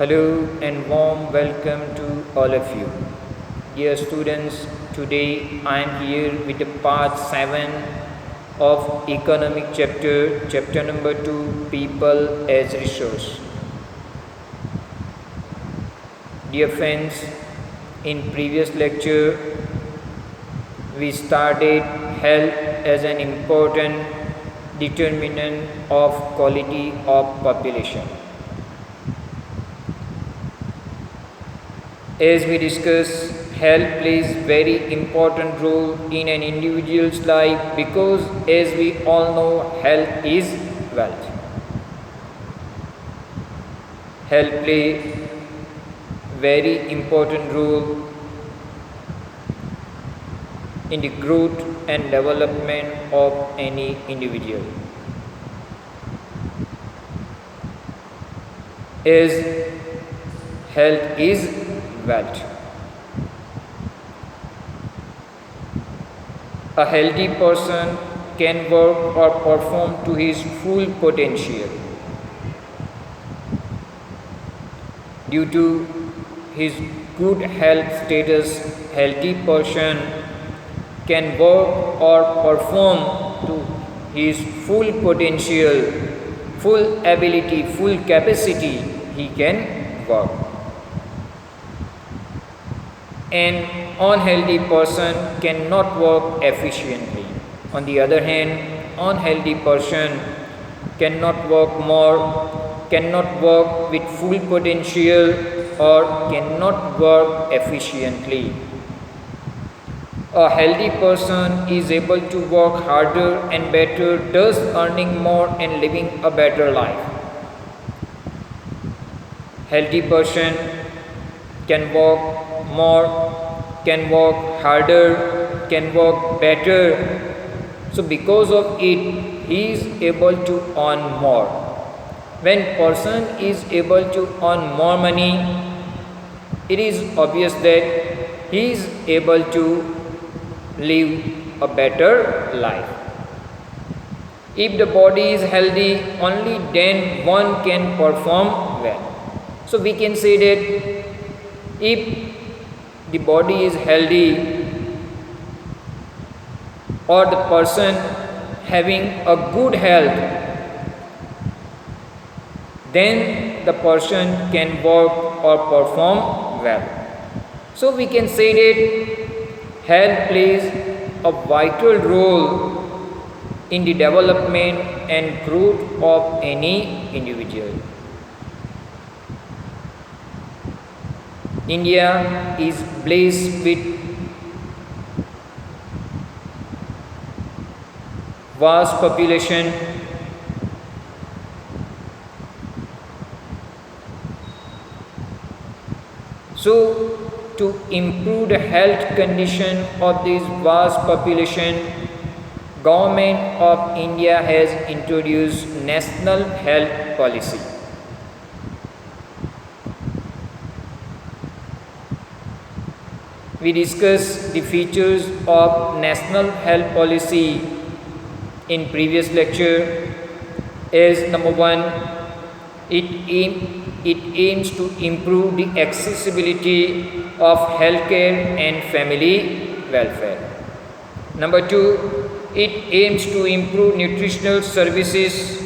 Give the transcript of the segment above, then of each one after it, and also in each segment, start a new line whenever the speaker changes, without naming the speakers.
Hello and warm welcome to all of you. Dear students, today I am here with the part 7 of economic chapter number 2, people as resource. Dear friends, in previous lecture we started health as an important determinant of quality of population. As we discussed, health plays very important role in an individual's life because as we all know, health is wealth. Health plays very important role in the growth and development of any individual. As health is wealth. A healthy person can work or perform to his full potential. Due to his good health status, healthy person can work or perform to his full potential, full ability, full capacity, he can work. An unhealthy person cannot work efficiently. On the other hand, unhealthy person cannot work more, cannot work with full potential or cannot work efficiently. A healthy person is able to work harder and better, thus earning more and living a better life. Healthy person can work more, can work harder, can work better. So because of it, he is able to earn more. When person is able to earn more money, it is obvious that he is able to live a better life. If the body is healthy, only then one can perform well. So we can say that if the body is healthy or the person having a good health, then the person can work or perform well. So we can say that health plays a vital role in the development and growth of any individual. India is blessed with vast population. So to improve the health condition of this vast population, Government of India has introduced National Health Policy. We discussed the features of National Health Policy in previous lecture. As number 1, it aims to improve the accessibility of healthcare and family welfare. Number 2, it aims to improve nutritional services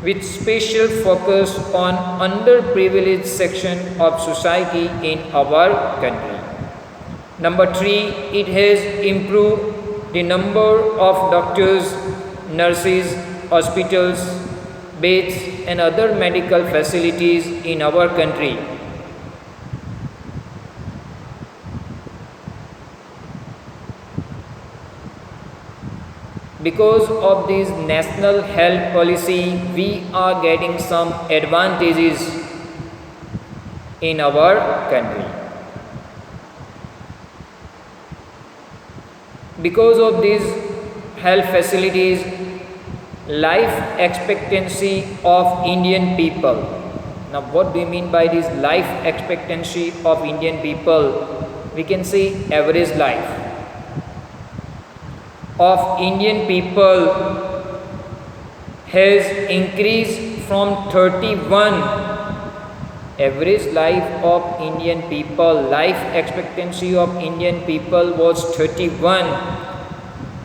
with special focus on underprivileged section of society in our country. Number 3, it has improved the number of doctors, nurses, hospitals, beds and other medical facilities in our country. Because of this national health policy, we are getting some advantages in our country. Because of these health facilities, life expectancy of Indian people. Now what do you mean by this life expectancy of Indian people? We can say average life of Indian people has increased from 31 Average life of Indian people, life expectancy of Indian people was 31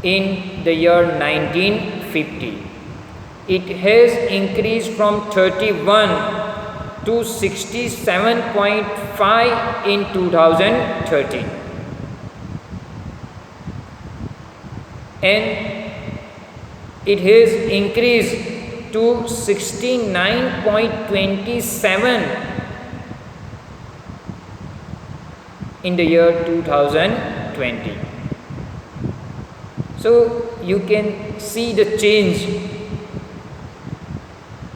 in the year 1950. It has increased from 31 to 67.5 in 2013. And it has increased to 69.27 in the year 2020. So you can see the change.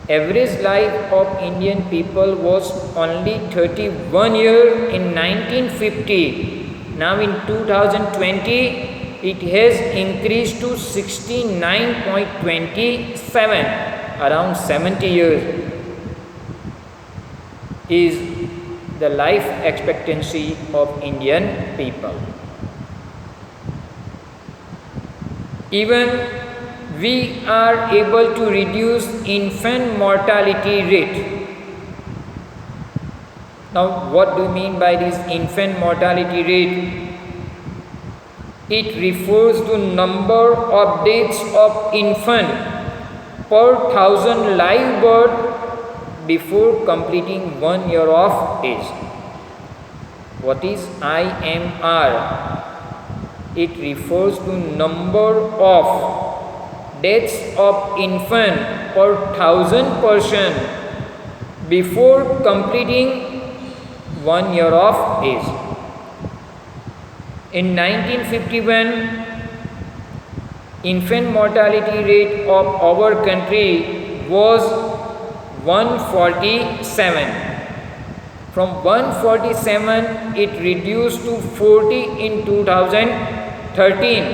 Average life of Indian people was only 31 years in 1950. Now in 2020 it has increased to 69.27, around 70 years is the life expectancy of Indian people. Even we are able to reduce infant mortality rate. Now what do you mean by this infant mortality rate? It refers to number of deaths of infant per 1,000 live birth before completing 1 year of age. What is IMR? It refers to number of deaths of infant per 1,000 person before completing 1 year of age. In 1951, infant mortality rate of our country was 147. From 147, it reduced to 40 in 2013.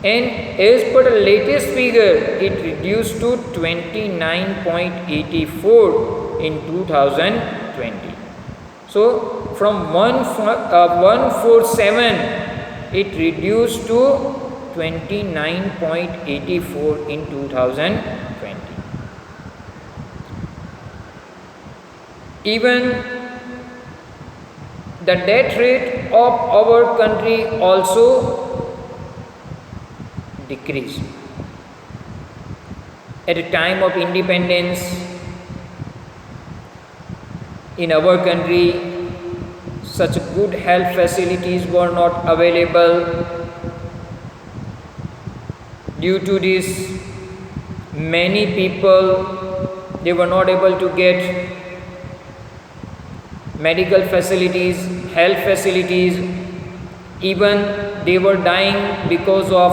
And as per the latest figure, it reduced to 29.84 in 2020. So from 147, it reduced to 29.84 in 2020. Even the death rate of our country also decreased. At the time of independence, in our country, such good health facilities were not available. Due to this, many people, they were not able to get medical facilities, health facilities. Even they were dying because of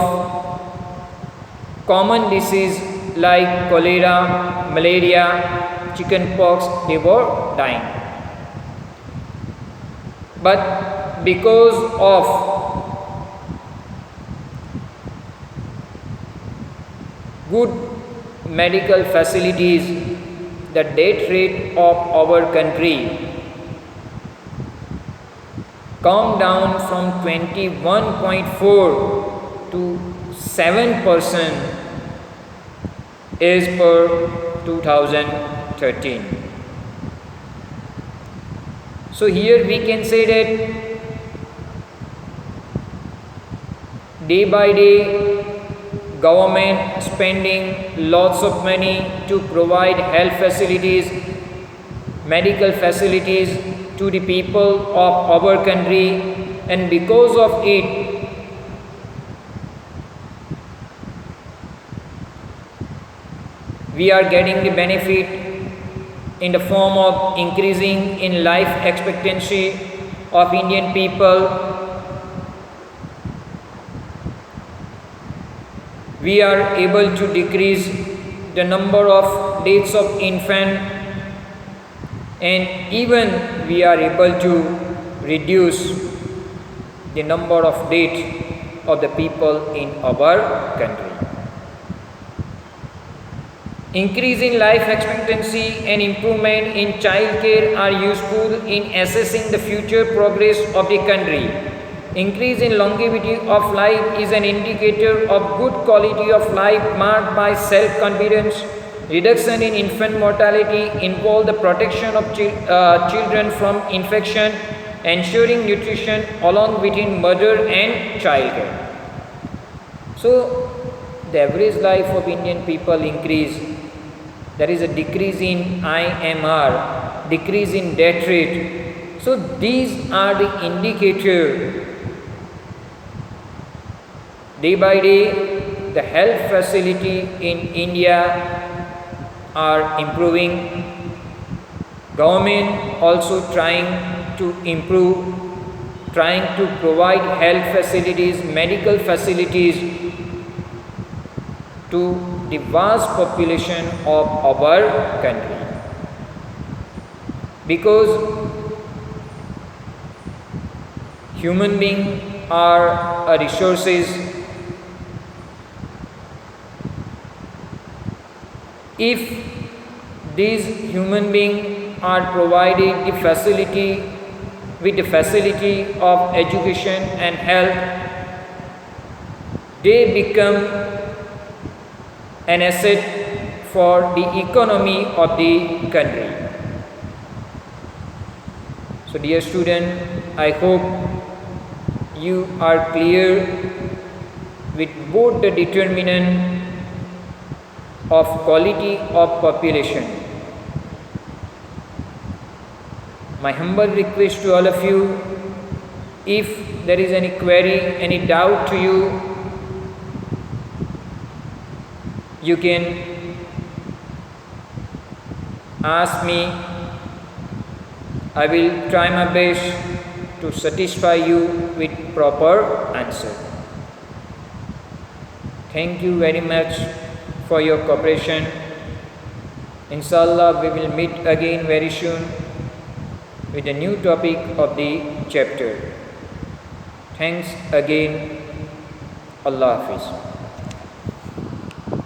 common disease like cholera, malaria, chickenpox, they were dying. But because of good medical facilities, the death rate of our country come down from 21.4 to 7% as per 2013. So here we can say that day by day government spending lots of money to provide health facilities, medical facilities to the people of our country, and because of it we are getting the benefit in the form of increasing in life expectancy of Indian people. We are able to decrease the number of deaths of infant, and even we are able to reduce the number of deaths of the people in our country. Increase in life expectancy and improvement in child care are useful in assessing the future progress of the country. Increase in longevity of life is an indicator of good quality of life marked by self-confidence, Reduction in infant mortality involve the protection of children from infection, ensuring nutrition along between mother and child care. So the average life of Indian people increase. There is a decrease in IMR, decrease in death rate. So these are the indicator. Day by day, the health facility in India are improving. Government also trying to improve, trying to provide health facilities, medical facilities to the vast population of our country. Because human beings are a resources. If these human beings are provided the facility with the facility of education and health, they become an asset for the economy of the country. So dear student, I hope you are clear with both the determinant of quality of population. My humble request to all of you, if there is any query, any doubt to you, you can ask me. I will try my best to satisfy you with proper answer. Thank you very much for your cooperation. Inshallah, we will meet again very soon with a new topic of the chapter. Thanks again. Allah Hafiz.